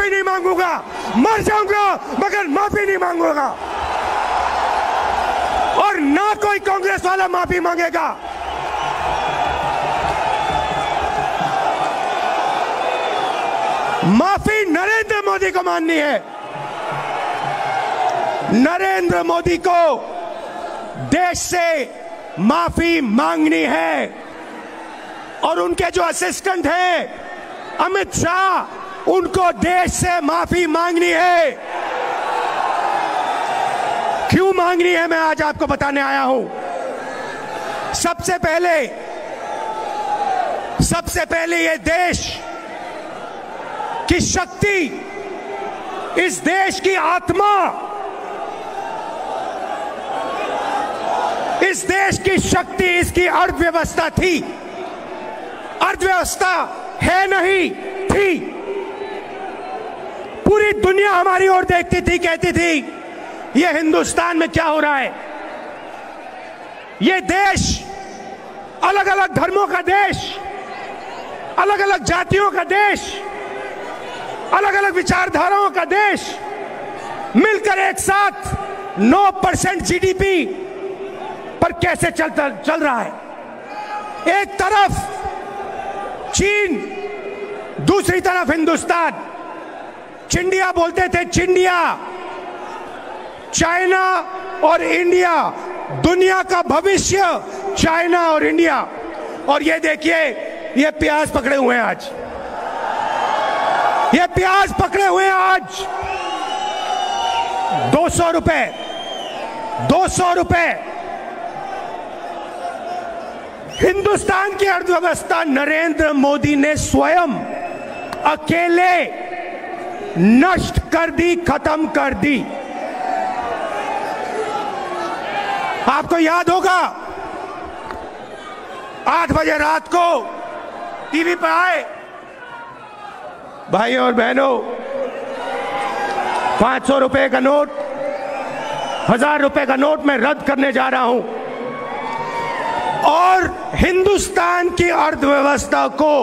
माफी नहीं मांगूंगा, मर जाऊंगा मगर माफी नहीं मांगूंगा। और ना कोई कांग्रेस वाला माफी मांगेगा। माफी नरेंद्र मोदी को माननी है। नरेंद्र मोदी को देश से माफी मांगनी है। और उनके जो असिस्टेंट हैं अमित शाह, उनको देश से माफी मांगनी है। क्यों मांगनी है मैं आज आपको बताने आया हूं। सबसे पहले ये देश की शक्ति, इस देश की आत्मा, इस देश की शक्ति इसकी अर्थव्यवस्था थी। अर्थव्यवस्था है नहीं थी। पूरी दुनिया हमारी ओर देखती थी, कहती थी ये हिंदुस्तान में क्या हो रहा है। ये देश अलग अलग धर्मों का देश, अलग अलग जातियों का देश, अलग अलग विचारधाराओं का देश मिलकर एक साथ 9% जीडीपी पर कैसे चल रहा है। एक तरफ चीन, दूसरी तरफ हिंदुस्तान। चिंडिया बोलते थे, चिंडिया। चाइना और इंडिया, दुनिया का भविष्य चाइना और इंडिया। और ये देखिए, ये प्याज पकड़े हुए हैं आज, ये प्याज पकड़े हुए हैं आज 200 रुपए, 200 रुपए। हिंदुस्तान की अर्थव्यवस्था नरेंद्र मोदी ने स्वयं अकेले नष्ट कर दी, खत्म कर दी। आपको याद होगा 8 बजे रात को टीवी पर आए, भाइयों और बहनों, 500 रुपए का नोट, 1000 रुपए का नोट मैं रद्द करने जा रहा हूं। और हिंदुस्तान की अर्थव्यवस्था को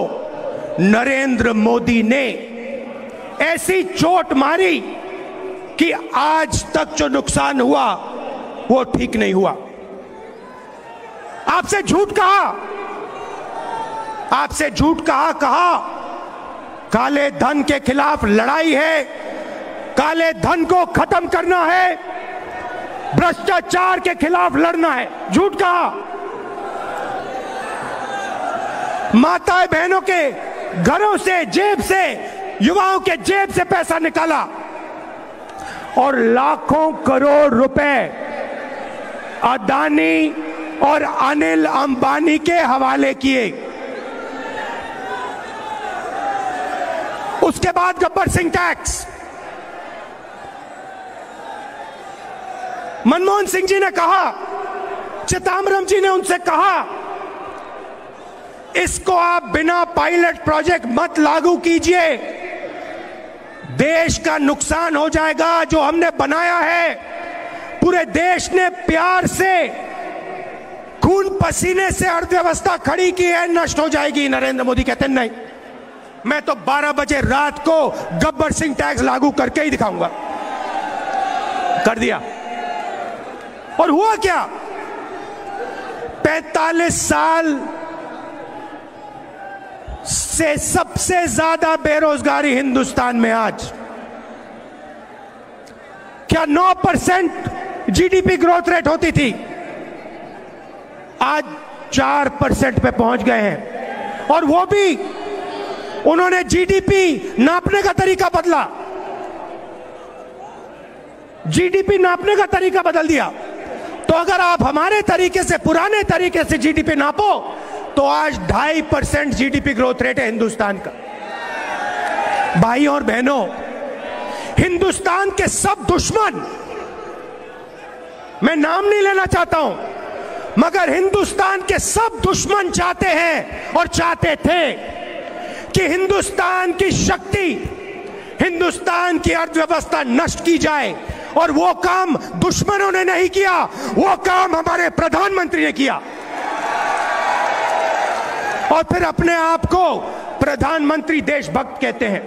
नरेंद्र मोदी ने ऐसी चोट मारी कि आज तक जो नुकसान हुआ वो ठीक नहीं हुआ। आपसे झूठ कहा, आपसे झूठ कहा काले धन के खिलाफ लड़ाई है, काले धन को खत्म करना है, भ्रष्टाचार के खिलाफ लड़ना है। झूठ कहा। माताएं बहनों के घरों से, जेब से, युवाओं के जेब से पैसा निकाला और लाखों करोड़ रुपए अदानी और अनिल अंबानी के हवाले किए। उसके बाद गब्बर सिंह टैक्स। मनमोहन सिंह जी ने कहा, चिदंबरम जी ने उनसे कहा, इसको आप बिना पायलट प्रोजेक्ट मत लागू कीजिए, देश का नुकसान हो जाएगा। जो हमने बनाया है, पूरे देश ने प्यार से, खून पसीने से अर्थव्यवस्था खड़ी की है, नष्ट हो जाएगी। नरेंद्र मोदी कहते हैं नहीं, मैं तो 12 बजे रात को गब्बर सिंह टैक्स लागू करके ही दिखाऊंगा। कर दिया। और हुआ क्या? 45 साल से सबसे ज्यादा बेरोजगारी हिंदुस्तान में आज। क्या 9% जीडीपी ग्रोथ रेट होती थी? आज 4% पे पहुंच गए हैं। और वो भी उन्होंने जीडीपी नापने का तरीका बदला, जीडीपी नापने का तरीका बदल दिया। तो अगर आप हमारे तरीके से, पुराने तरीके से जीडीपी नापो तो आज 2.5% जीडीपी ग्रोथ रेट है हिंदुस्तान का। भाइयों और बहनों, हिंदुस्तान के सब दुश्मन, मैं नाम नहीं लेना चाहता हूं, मगर हिंदुस्तान के सब दुश्मन चाहते हैं और चाहते थे कि हिंदुस्तान की शक्ति, हिंदुस्तान की अर्थव्यवस्था नष्ट की जाए। और वो काम दुश्मनों ने नहीं किया, वो काम हमारे प्रधानमंत्री ने किया। और फिर अपने आप को प्रधानमंत्री देशभक्त कहते हैं।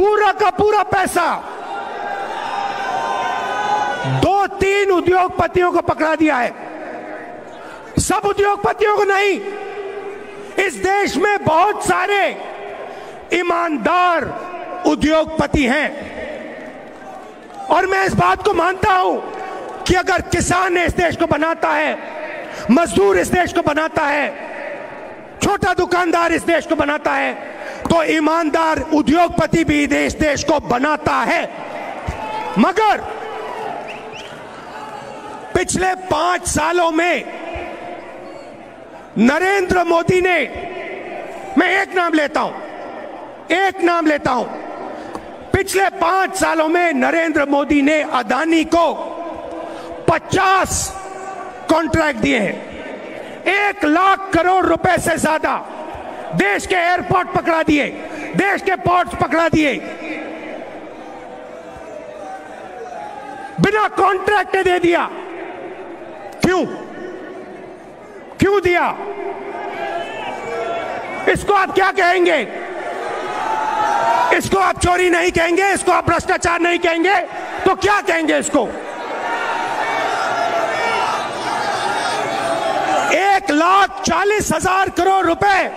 पूरा का पूरा पैसा 2-3 उद्योगपतियों को पकड़ा दिया है। सब उद्योगपतियों को नहीं, इस देश में बहुत सारे ईमानदार उद्योगपति हैं और मैं इस बात को मानता हूं कि अगर किसान इस देश को बनाता है, मजदूर इस देश को बनाता है, छोटा दुकानदार इस देश को बनाता है, तो ईमानदार उद्योगपति भी इस देश को बनाता है। मगर पिछले 5 सालों में नरेंद्र मोदी ने, मैं एक नाम लेता हूं, पिछले 5 सालों में नरेंद्र मोदी ने अदानी को 50 कॉन्ट्रैक्ट दिए हैं। 1 लाख करोड़ रुपए से ज्यादा देश के एयरपोर्ट पकड़ा दिए, देश के पोर्ट्स पकड़ा दिए, बिना कॉन्ट्रैक्ट दे दिया। क्यों दिया? इसको आप क्या कहेंगे? इसको आप चोरी नहीं कहेंगे, इसको आप भ्रष्टाचार नहीं कहेंगे, तो क्या कहेंगे इसको? 1,40,000 करोड़ रुपए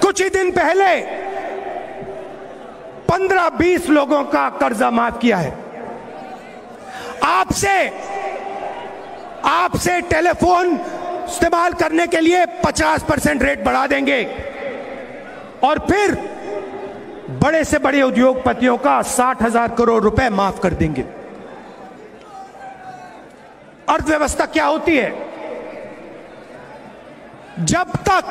कुछ ही दिन पहले 15-20 लोगों का कर्जा माफ किया है। आपसे टेलीफोन इस्तेमाल करने के लिए 50% रेट बढ़ा देंगे और फिर बड़े से बड़े उद्योगपतियों का 60,000 करोड़ रुपए माफ कर देंगे। अर्थव्यवस्था क्या होती है? जब तक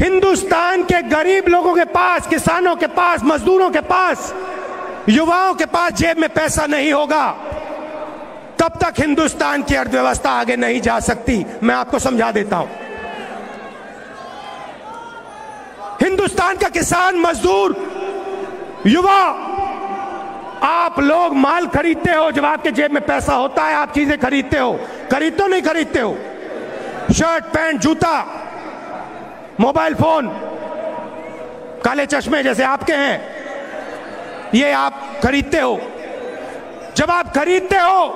हिंदुस्तान के गरीब लोगों के पास, किसानों के पास, मजदूरों के पास, युवाओं के पास जेब में पैसा नहीं होगा, तब तक हिंदुस्तान की अर्थव्यवस्था आगे नहीं जा सकती। मैं आपको समझा देता हूं। हिंदुस्तान का किसान, मजदूर, युवा, आप लोग माल खरीदते हो, जब आपके जेब में पैसा होता है आप चीजें खरीदते हो। नहीं खरीदते हो? शर्ट, पैंट, जूता, मोबाइल फोन, काले चश्मे जैसे आपके हैं, ये आप खरीदते हो। जब आप खरीदते हो,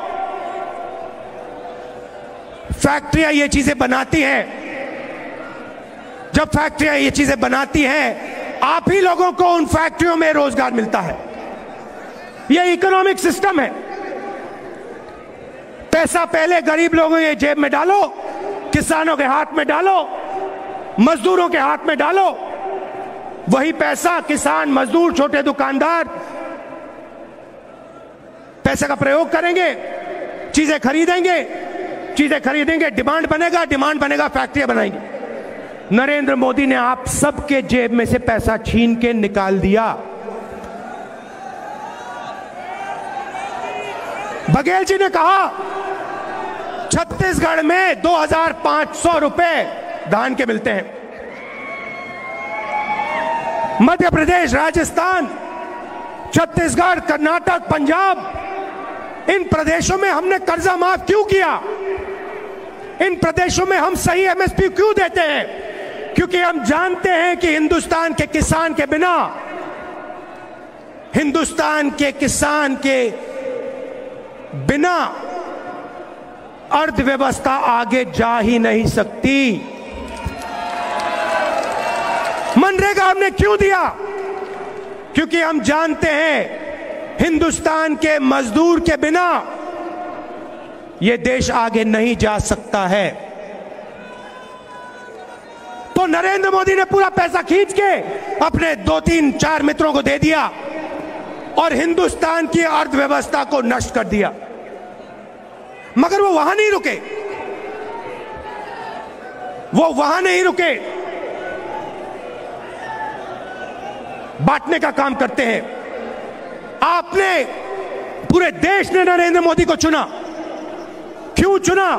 फैक्ट्रियां ये चीजें बनाती हैं। जब फैक्ट्रियां ये चीजें बनाती हैं, आप ही लोगों को उन फैक्ट्रियों में रोजगार मिलता है। ये इकोनॉमिक सिस्टम है। पैसा पहले गरीब लोगों के जेब में डालो, किसानों के हाथ में डालो, मजदूरों के हाथ में डालो। वही पैसा किसान, मजदूर, छोटे दुकानदार पैसे का प्रयोग करेंगे, चीजें खरीदेंगे, डिमांड बनेगा, फैक्ट्रियां बनाएंगे। नरेंद्र मोदी ने आप सबके जेब में से पैसा छीन के निकाल दिया। बघेल जी ने कहा छत्तीसगढ़ में 2,500 रुपए धान के मिलते हैं। मध्य प्रदेश, राजस्थान, छत्तीसगढ़, कर्नाटक, पंजाब, इन प्रदेशों में हमने कर्जा माफ क्यों किया? इन प्रदेशों में हम सही एमएसपी क्यों देते हैं? क्योंकि हम जानते हैं कि हिंदुस्तान के किसान के बिना, हिंदुस्तान के किसान के बिना अर्थव्यवस्था आगे जा ही नहीं सकती। मनरेगा हमने क्यों दिया? क्योंकि हम जानते हैं हिंदुस्तान के मजदूर के बिना यह देश आगे नहीं जा सकता है। तो नरेंद्र मोदी ने पूरा पैसा खींच के अपने 2-3-4 मित्रों को दे दिया और हिंदुस्तान की अर्थव्यवस्था को नष्ट कर दिया। मगर वो वहां नहीं रुके, बांटने का काम करते हैं। आपने, पूरे देश ने नरेंद्र मोदी को चुना। क्यों चुना?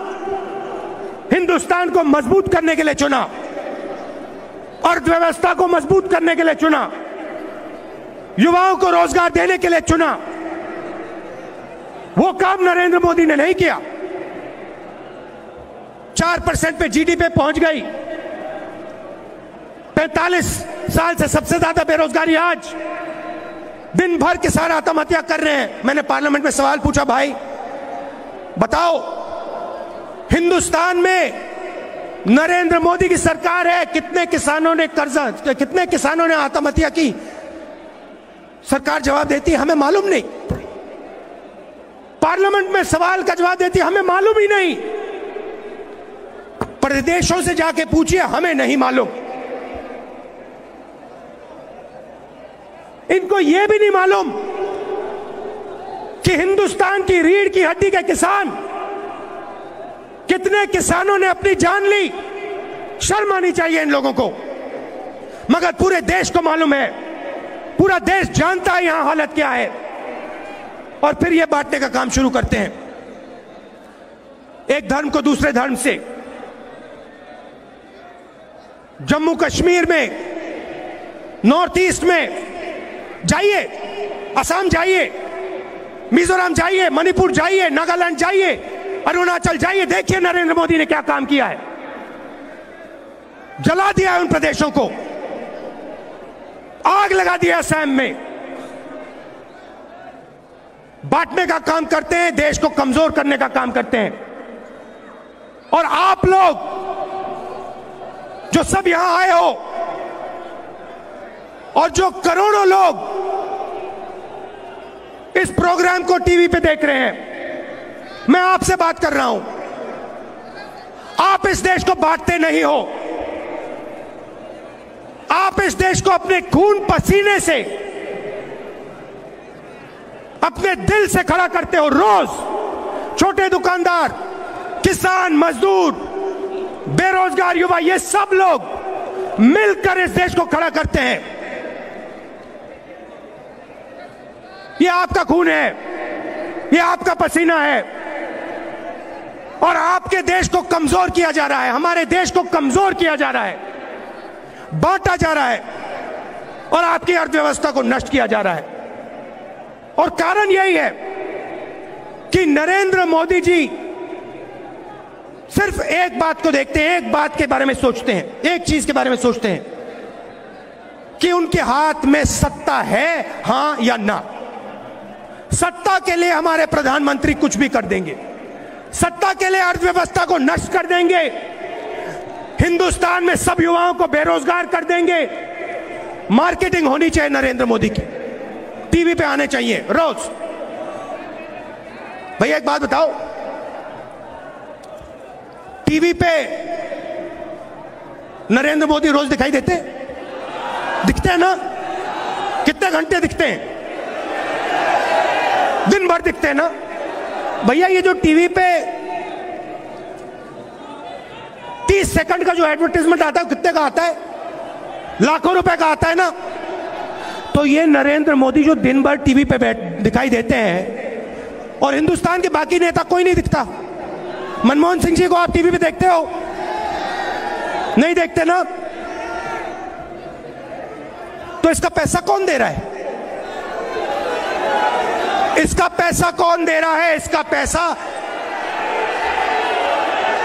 हिंदुस्तान को मजबूत करने के लिए चुना, अर्थव्यवस्था को मजबूत करने के लिए चुना, युवाओं को रोजगार देने के लिए चुना। वो काम नरेंद्र मोदी ने नहीं किया। 4% पे जीडीपी पहुंच गई, 45 साल से सबसे ज्यादा बेरोजगारी आज। दिन भर किसान आत्महत्या कर रहे हैं। मैंने पार्लियामेंट में सवाल पूछा, भाई बताओ, हिंदुस्तान में नरेंद्र मोदी की सरकार है, कितने किसानों ने कर्जा, कितने किसानों ने आत्महत्या की? सरकार जवाब देती है हमें मालूम नहीं। पार्लियामेंट में सवाल का जवाब देती है हमें मालूम ही नहीं। प्रदेशों से जाके पूछिए, हमें नहीं मालूम। इनको यह भी नहीं मालूम कि हिंदुस्तान की रीढ़ की हड्डी के किसान, कितने किसानों ने अपनी जान ली। शर्म आनी चाहिए इन लोगों को। मगर पूरे देश को मालूम है, पूरा देश जानता है यहां हालत क्या है, और फिर यह बांटने का काम शुरू करते हैं, एक धर्म को दूसरे धर्म से। जम्मू कश्मीर में, नॉर्थ ईस्ट में जाइए, असम जाइए, मिजोरम जाइए, मणिपुर जाइए, नागालैंड जाइए, अरुणाचल जाइए, देखिए नरेंद्र मोदी ने क्या काम किया है। जला दिया है उन प्रदेशों को, आग लगा दिया असम में। बांटने का काम करते हैं, देश को कमजोर करने का काम करते हैं। और आप लोग जो सब यहां आए हो, और जो करोड़ों लोग इस प्रोग्राम को टीवी पे देख रहे हैं, मैं आपसे बात कर रहा हूं। आप इस देश को बांटते नहीं हो। आप इस देश को अपने खून पसीने से, अपने दिल से खड़ा करते हो। रोज छोटे दुकानदार, किसान, मजदूर, बेरोजगार युवा, ये सब लोग मिलकर इस देश को खड़ा करते हैं। ये आपका खून है, ये आपका पसीना है, और आपके देश को कमजोर किया जा रहा है, हमारे देश को कमजोर किया जा रहा है, बांटा जा रहा है, और आपकी अर्थव्यवस्था को नष्ट किया जा रहा है। और कारण यही है कि नरेंद्र मोदी जी सिर्फ एक बात को देखते हैं, एक बात के बारे में सोचते हैं, एक चीज के बारे में सोचते हैं कि उनके हाथ में सत्ता है, हां या ना। सत्ता के लिए हमारे प्रधानमंत्री कुछ भी कर देंगे, सत्ता के लिए अर्थव्यवस्था को नष्ट कर देंगे, हिंदुस्तान में सब युवाओं को बेरोजगार कर देंगे। मार्केटिंग होनी चाहिए नरेंद्र मोदी की, टीवी पे आने चाहिए रोज। भैया एक बात बताओ, टीवी पे नरेंद्र मोदी रोज दिखाई देते हैं ना? कितने घंटे दिखते हैं? दिन भर दिखते हैं ना? भैया ये जो टीवी पे 30 सेकंड का जो एडवर्टाइजमेंट आता है, कितने का आता है? लाखों रुपए का आता है ना? तो ये नरेंद्र मोदी जो दिन भर टीवी पे दिखाई देते हैं, और हिंदुस्तान के बाकी नेता कोई नहीं दिखता। मनमोहन सिंह जी को आप टीवी पे देखते हो? नहीं देखते ना? तो इसका पैसा कौन दे रहा है? इसका पैसा कौन दे रहा है? इसका पैसा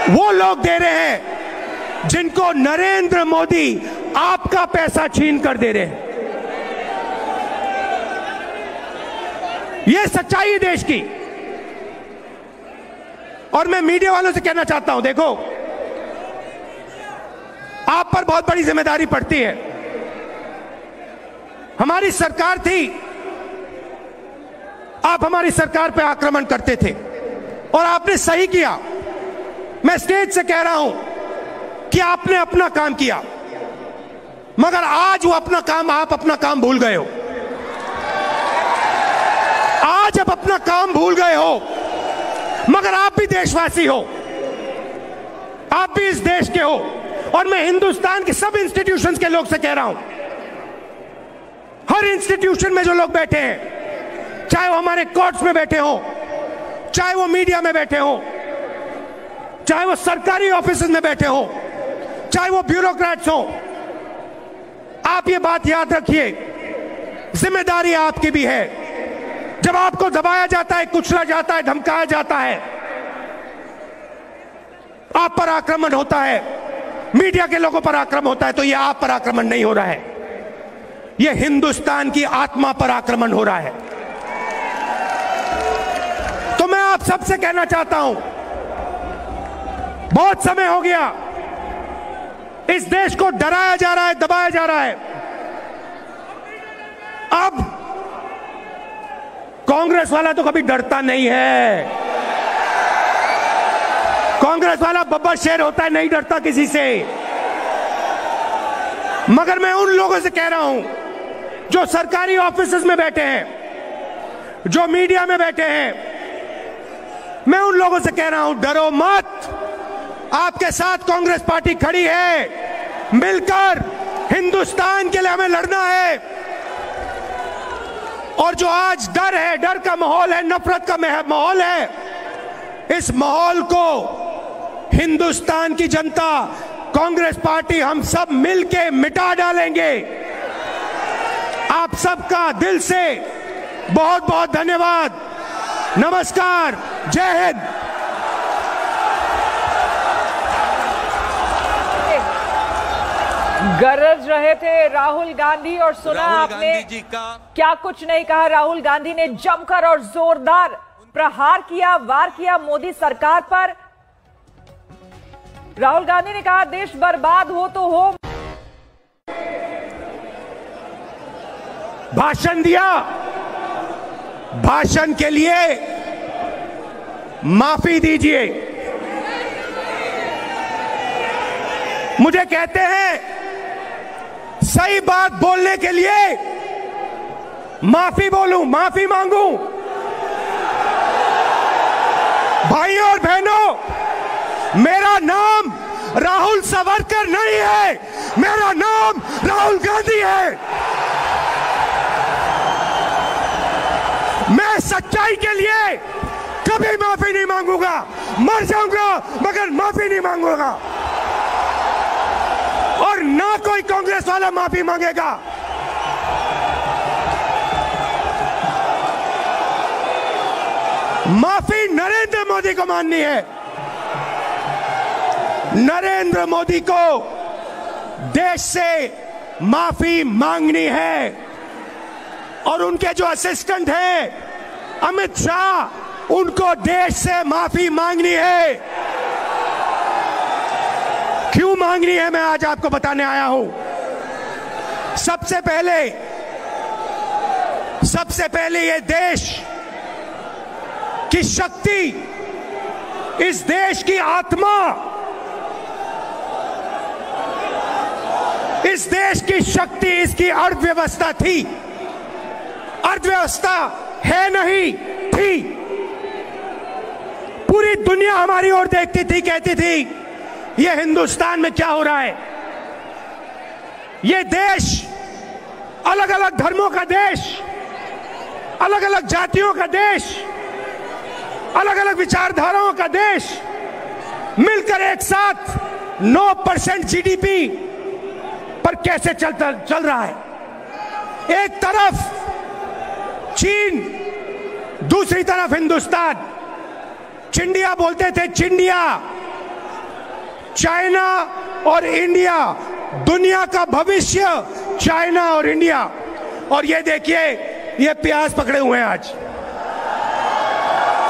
वो लोग दे रहे हैं जिनको नरेंद्र मोदी आपका पैसा छीन कर दे रहे हैं। यह सच्चाई है देश की। और मैं मीडिया वालों से कहना चाहता हूं, देखो आप पर बहुत बड़ी जिम्मेदारी पड़ती है। हमारी सरकार थी, आप हमारी सरकार पे आक्रमण करते थे, और आपने सही किया। मैं स्टेज से कह रहा हूं कि आपने अपना काम किया, मगर आज वो अपना काम, आप अपना काम भूल गए हो। आज आप अपना काम भूल गए हो, मगर आप भी देशवासी हो, आप भी इस देश के हो। और मैं हिंदुस्तान के सब इंस्टीट्यूशंस के लोग से कह रहा हूं, हर इंस्टीट्यूशन में जो लोग बैठे हैं, चाहे वो हमारे कोर्ट्स में बैठे हो, चाहे वो मीडिया में बैठे हो, चाहे वो सरकारी ऑफिस में बैठे हो, चाहे वो ब्यूरोक्रेट्स हो, आप ये बात याद रखिए, जिम्मेदारी आपकी भी है। जब आपको दबाया जाता है, कुचला जाता है, धमकाया जाता है, आप पर आक्रमण होता है, मीडिया के लोगों पर आक्रमण होता है, तो यह आप पर आक्रमण नहीं हो रहा है, यह हिंदुस्तान की आत्मा पर आक्रमण हो रहा है। तो मैं आप सबसे कहना चाहता हूं, बहुत समय हो गया इस देश को डराया जा रहा है, दबाया जा रहा है। अब कांग्रेस वाला तो कभी डरता नहीं है, कांग्रेस वाला बब्बर शेर होता है, नहीं डरता किसी से। मगर मैं उन लोगों से कह रहा हूं जो सरकारी ऑफिसेज में बैठे हैं, जो मीडिया में बैठे हैं, मैं उन लोगों से कह रहा हूं, डरो मत, आपके साथ कांग्रेस पार्टी खड़ी है, मिलकर हिंदुस्तान के लिए हमें लड़ना है। और जो आज डर है, डर का माहौल है, नफरत का माहौल है, इस माहौल को हिंदुस्तान की जनता, कांग्रेस पार्टी, हम सब मिलके मिटा डालेंगे। आप सबका दिल से बहुत बहुत धन्यवाद, नमस्कार, जय हिंद। गरज रहे थे राहुल गांधी और सुना आपने क्या कुछ नहीं कहा। राहुल गांधी ने जमकर और जोरदार प्रहार किया, वार किया मोदी सरकार पर। राहुल गांधी ने कहा देश बर्बाद हो तो हो। भाषण दिया, भाषण के लिए माफी दीजिए। मुझे कहते हैं सही बात बोलने के लिए माफी बोलूं, माफी मांगू। भाइयों और बहनों, मेरा नाम राहुल सावरकर नहीं है, मेरा नाम राहुल गांधी है। मैं सच्चाई के लिए कभी माफी नहीं मांगूंगा, मर जाऊंगा मगर माफी नहीं मांगूंगा, और ना कोई कांग्रेस वाला माफी मांगेगा। माफी नरेंद्र मोदी को माननी है, नरेंद्र मोदी को देश से माफी मांगनी है, और उनके जो असिस्टेंट हैं अमित शाह, उनको देश से माफी मांगनी है। क्यों मांगनी है, मैं आज आपको बताने आया हूं। सबसे पहले ये देश की शक्ति, इस देश की आत्मा, इस देश की शक्ति, इसकी अर्थव्यवस्था थी, अर्थव्यवस्था है नहीं थी। पूरी दुनिया हमारी ओर देखती थी, कहती थी ये हिंदुस्तान में क्या हो रहा है। ये देश अलग अलग धर्मों का देश, अलग अलग जातियों का देश, अलग अलग विचारधाराओं का देश मिलकर एक साथ 9% जीडीपी पर कैसे चल रहा है। एक तरफ चीन, दूसरी तरफ हिंदुस्तान। चिंडिया बोलते थे, चिंडिया, चाइना और इंडिया, दुनिया का भविष्य चाइना और इंडिया। और ये देखिए, ये प्याज पकड़े हुए हैं आज,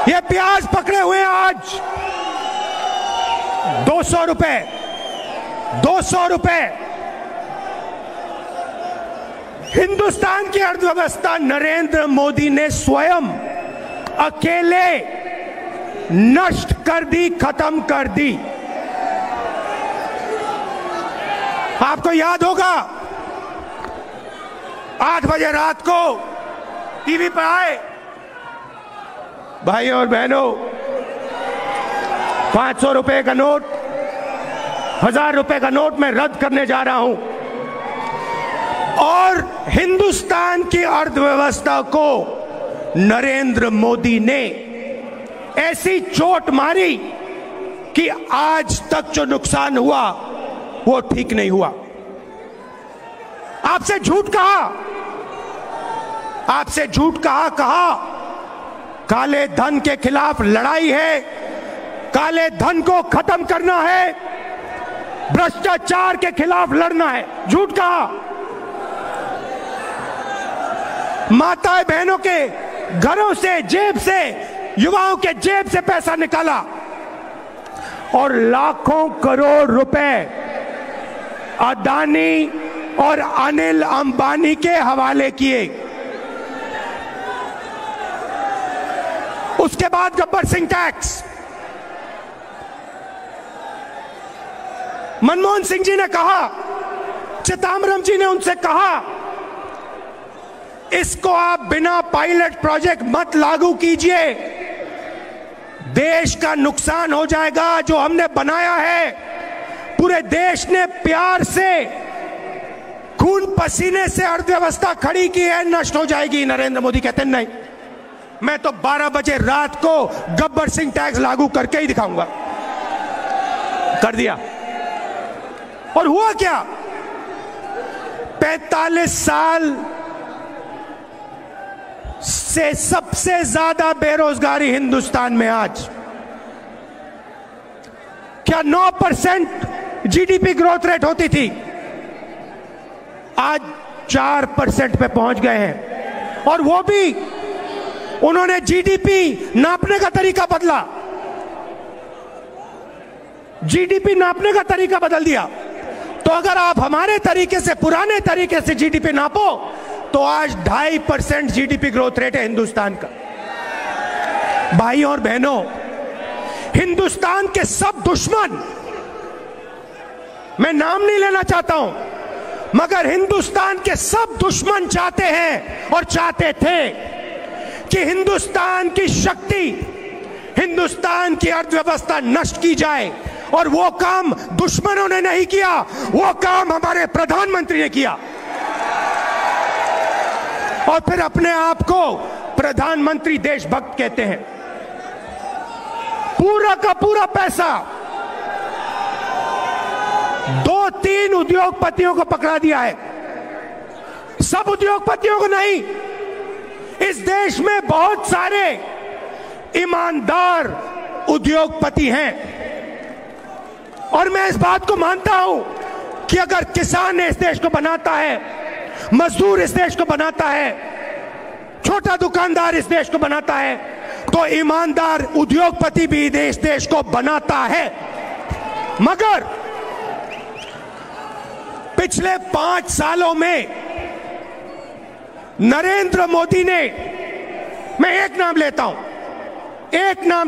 ये प्याज पकड़े हुए हैं आज 200 रुपए, 200 रुपए। हिंदुस्तान की अर्थव्यवस्था नरेंद्र मोदी ने स्वयं अकेले नष्ट कर दी, खत्म कर दी। आपको याद होगा 8 बजे रात को टीवी पर आए, भाइयों और बहनों, 500 रुपए का नोट, 1000 रुपए का नोट मैं रद्द करने जा रहा हूं। और हिंदुस्तान की अर्थव्यवस्था को नरेंद्र मोदी ने ऐसी चोट मारी कि आज तक जो नुकसान हुआ वो ठीक नहीं हुआ। आपसे झूठ कहा, आपसे झूठ कहा काले धन के खिलाफ लड़ाई है, काले धन को खत्म करना है। भ्रष्टाचार के खिलाफ लड़ना है। झूठ कहा। माताएं बहनों के घरों से, जेब से, युवाओं के जेब से पैसा निकाला और लाखों करोड़ रुपए अदानी और अनिल अंबानी के हवाले किए। उसके बाद गब्बर सिंह टैक्स। मनमोहन सिंह जी ने कहा, चिदंबरम जी ने उनसे कहा, इसको आप बिना पायलट प्रोजेक्ट मत लागू कीजिए, देश का नुकसान हो जाएगा। जो हमने बनाया है, पूरे देश ने प्यार से, खून पसीने से अर्थव्यवस्था खड़ी की है, नष्ट हो जाएगी। नरेंद्र मोदी कहते नहीं, मैं तो 12 बजे रात को गब्बर सिंह टैक्स लागू करके ही दिखाऊंगा। कर दिया। और हुआ क्या? 45 साल से सबसे ज्यादा बेरोजगारी हिंदुस्तान में आज। क्या 9% जीडीपी ग्रोथ रेट होती थी? आज 4% पे पहुंच गए हैं। और वो भी उन्होंने जीडीपी नापने का तरीका बदला। जीडीपी नापने का तरीका बदल दिया। तो अगर आप हमारे तरीके से, पुराने तरीके से जीडीपी नापो तो आज 2.5% जीडीपी ग्रोथ रेट है हिंदुस्तान का। भाई और बहनों, हिंदुस्तान के सब दुश्मन, मैं नाम नहीं लेना चाहता हूं, मगर हिंदुस्तान के सब दुश्मन चाहते हैं और चाहते थे कि हिंदुस्तान की शक्ति, हिंदुस्तान की अर्थव्यवस्था नष्ट की जाए। और वो काम दुश्मनों ने नहीं किया, वो काम हमारे प्रधानमंत्री ने किया। और फिर अपने आप को प्रधानमंत्री देशभक्त कहते हैं। पूरा का पूरा पैसा 2-3 उद्योगपतियों को पकड़ा दिया है। सब उद्योगपतियों को नहीं। इस देश में बहुत सारे ईमानदार उद्योगपति हैं और मैं इस बात को मानता हूं कि अगर किसान इस देश को बनाता है, मजदूर इस देश को बनाता है, छोटा दुकानदार इस देश को बनाता है, तो ईमानदार उद्योगपति भी देश को बनाता है। मगर पिछले 5 सालों में नरेंद्र मोदी ने, मैं एक नाम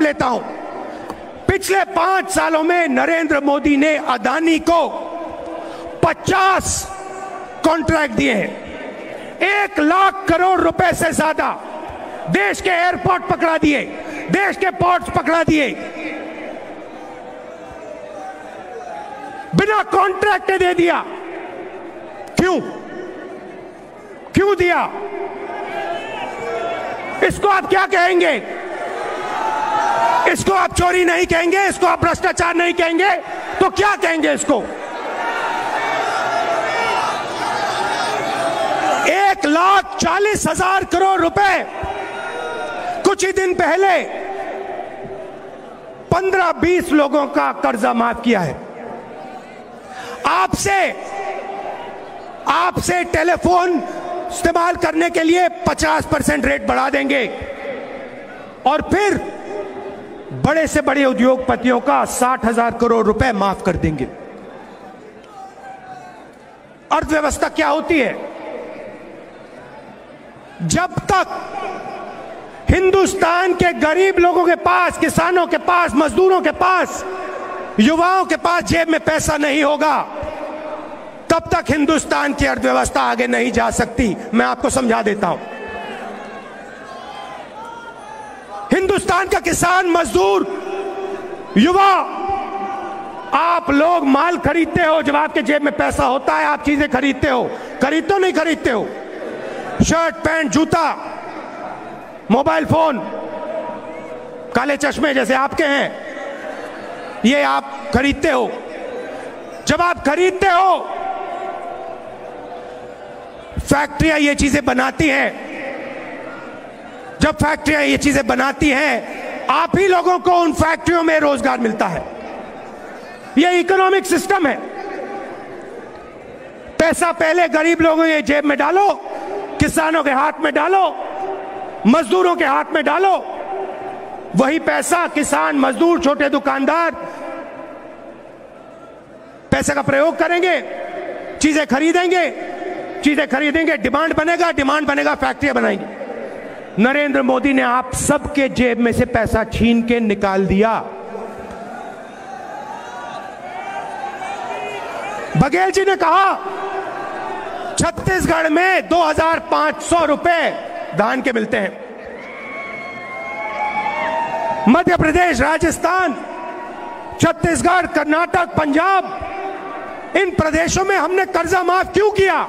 लेता हूं, पिछले 5 सालों में नरेंद्र मोदी ने अदानी को 50 कॉन्ट्रैक्ट दिए हैं। 1 लाख करोड़ रुपए से ज्यादा देश के एयरपोर्ट पकड़ा दिए, देश के पोर्ट्स पकड़ा दिए, बिना कॉन्ट्रैक्ट दे दिया। क्यों दिया? इसको आप क्या कहेंगे? इसको आप चोरी नहीं कहेंगे, इसको आप भ्रष्टाचार नहीं कहेंगे, तो क्या कहेंगे इसको? 1,40,000 करोड़ रुपए कुछ ही दिन पहले 15-20 लोगों का कर्जा माफ किया है। आपसे टेलीफोन इस्तेमाल करने के लिए 50% रेट बढ़ा देंगे और फिर बड़े से बड़े उद्योगपतियों का 60,000 करोड़ रुपए माफ कर देंगे। अर्थव्यवस्था क्या होती है? जब तक हिंदुस्तान के गरीब लोगों के पास, किसानों के पास, मजदूरों के पास, युवाओं के पास जेब में पैसा नहीं होगा, तब तक हिंदुस्तान की अर्थव्यवस्था आगे नहीं जा सकती। मैं आपको समझा देता हूं। हिंदुस्तान का किसान, मजदूर, युवा, आप लोग माल खरीदते हो, जब आपके जेब में पैसा होता है आप चीजें खरीदते हो। खरीदते हो नहीं खरीदते हो? शर्ट, पैंट, जूता, मोबाइल फोन, काले चश्मे जैसे आपके हैं, ये आप खरीदते हो। जब आप खरीदते हो, फैक्ट्रियां ये चीजें बनाती हैं। जब फैक्ट्रियां ये चीजें बनाती हैं, आप ही लोगों को उन फैक्ट्रियों में रोजगार मिलता है। ये इकोनॉमिक सिस्टम है। पैसा पहले गरीब लोगों के जेब में डालो, किसानों के हाथ में डालो, मजदूरों के हाथ में डालो। वही पैसा किसान, मजदूर, छोटे दुकानदार पैसे का प्रयोग करेंगे, चीजें खरीदेंगे, डिमांड बनेगा, फैक्ट्रियां बनाएंगे। नरेंद्र मोदी ने आप सबके जेब में से पैसा छीन के निकाल दिया। बघेल जी ने कहा छत्तीसगढ़ में 2500 रुपए धान के मिलते हैं। मध्य प्रदेश, राजस्थान, छत्तीसगढ़, कर्नाटक, पंजाब, इन प्रदेशों में हमने कर्जा माफ क्यों किया?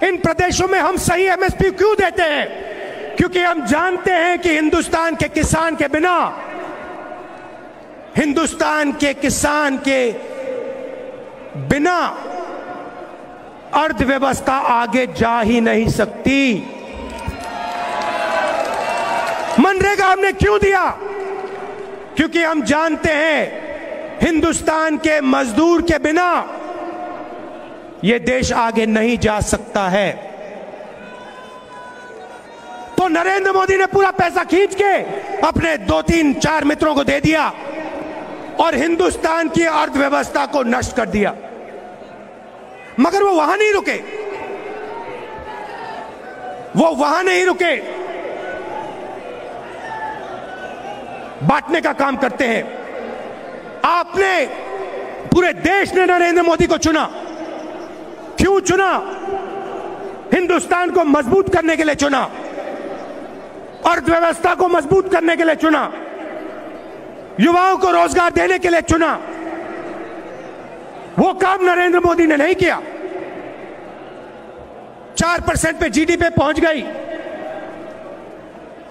इन प्रदेशों में हम सही एमएसपी क्यों देते हैं? क्योंकि हम जानते हैं कि हिंदुस्तान के किसान के बिना, हिंदुस्तान के किसान के बिना अर्थव्यवस्था आगे जा ही नहीं सकती। मनरेगा हमने क्यों दिया? क्योंकि हम जानते हैं हिंदुस्तान के मजदूर के बिना यह देश आगे नहीं जा सकता है। तो नरेंद्र मोदी ने पूरा पैसा खींच के अपने 2-3-4 मित्रों को दे दिया और हिंदुस्तान की अर्थव्यवस्था को नष्ट कर दिया। मगर वो वहां नहीं रुके, बांटने का काम करते हैं। आपने, पूरे देश ने नरेंद्र मोदी को चुना। क्यों चुना? हिंदुस्तान को मजबूत करने के लिए चुना, अर्थव्यवस्था को मजबूत करने के लिए चुना, युवाओं को रोजगार देने के लिए चुना। वो काम नरेंद्र मोदी ने नहीं किया। 4% पे जीडीपी पहुंच गई।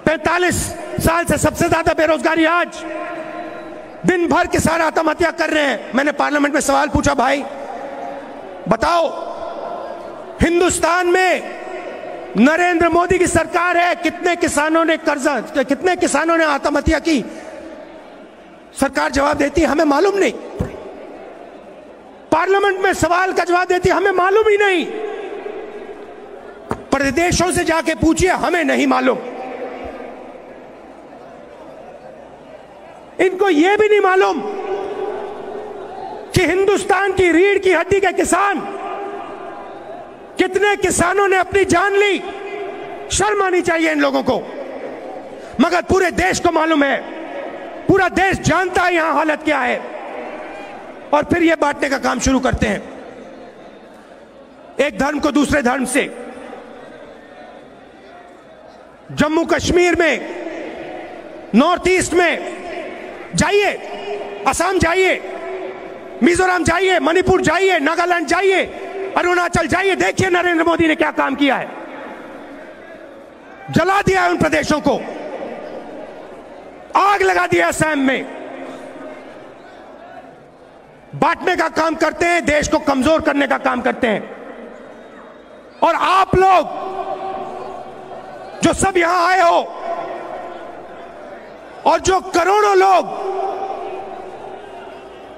45 साल से सबसे ज्यादा बेरोजगारी आज। दिन भर किसान आत्महत्या कर रहे हैं। मैंने पार्लियामेंट में सवाल पूछा, भाई बताओ, हिंदुस्तान में नरेंद्र मोदी की सरकार है, कितने किसानों ने आत्महत्या की? सरकार जवाब देती है हमें मालूम नहीं। पार्लियामेंट में सवाल का जवाब देती है हमें मालूम ही नहीं। प्रदेशों से जाके पूछिए, हमें नहीं मालूम। इनको यह भी नहीं मालूम कि हिंदुस्तान की रीढ़ की हड्डी के किसान, कितने किसानों ने अपनी जान ली। शर्म आनी चाहिए इन लोगों को। मगर पूरे देश को मालूम है, पूरा देश जानता है यहां हालत क्या है, और फिर यह बांटने का काम शुरू करते हैं, एक धर्म को दूसरे धर्म से। जम्मू कश्मीर में, नॉर्थ ईस्ट में जाइए, असम जाइए, मिजोरम जाइए, मणिपुर जाइए, नागालैंड जाइए, अरुणाचल जाइए, देखिए नरेंद्र मोदी ने क्या काम किया है। जला दिया है उन प्रदेशों को, आग लगा दिया असम में। बांटने का काम करते हैं, देश को कमजोर करने का काम करते हैं। और आप लोग जो सब यहां आए हो, और जो करोड़ों लोग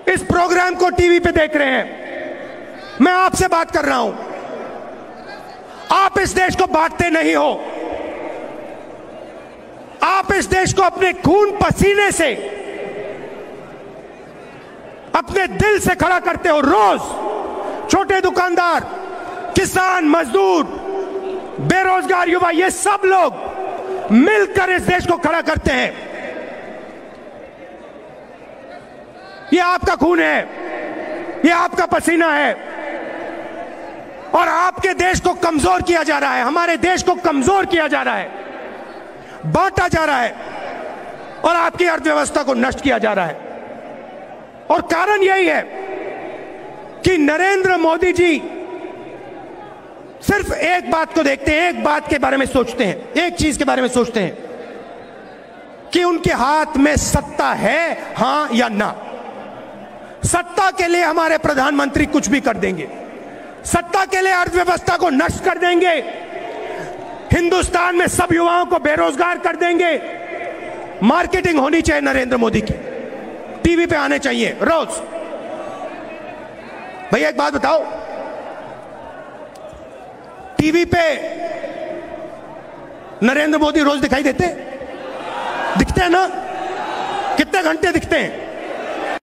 इस प्रोग्राम को टीवी पे देख रहे हैं, मैं आपसे बात कर रहा हूं। आप इस देश को बांटते नहीं हो। आप इस देश को अपने खून पसीने से, अपने दिल से खड़ा करते हो। रोज छोटे दुकानदार, किसान, मजदूर, बेरोजगार युवा, ये सब लोग मिलकर इस देश को खड़ा करते हैं। ये आपका खून है, ये आपका पसीना है, और आपके देश को कमजोर किया जा रहा है, हमारे देश को कमजोर किया जा रहा है, बांटा जा रहा है, और आपकी अर्थव्यवस्था को नष्ट किया जा रहा है। और कारण यही है कि नरेंद्र मोदी जी सिर्फ एक बात को देखते हैं, एक बात के बारे में सोचते हैं, एक चीज के बारे में सोचते हैं कि उनके हाथ में सत्ता है, हां या ना। सत्ता के लिए हमारे प्रधानमंत्री कुछ भी कर देंगे, सत्ता के लिए अर्थव्यवस्था को नष्ट कर देंगे, हिंदुस्तान में सब युवाओं को बेरोजगार कर देंगे। मार्केटिंग होनी चाहिए नरेंद्र मोदी की, टीवी पे आने चाहिए रोज। भैया एक बात बताओ, टीवी पे नरेंद्र मोदी रोज दिखाई दिखते हैं ना? कितने घंटे दिखते हैं?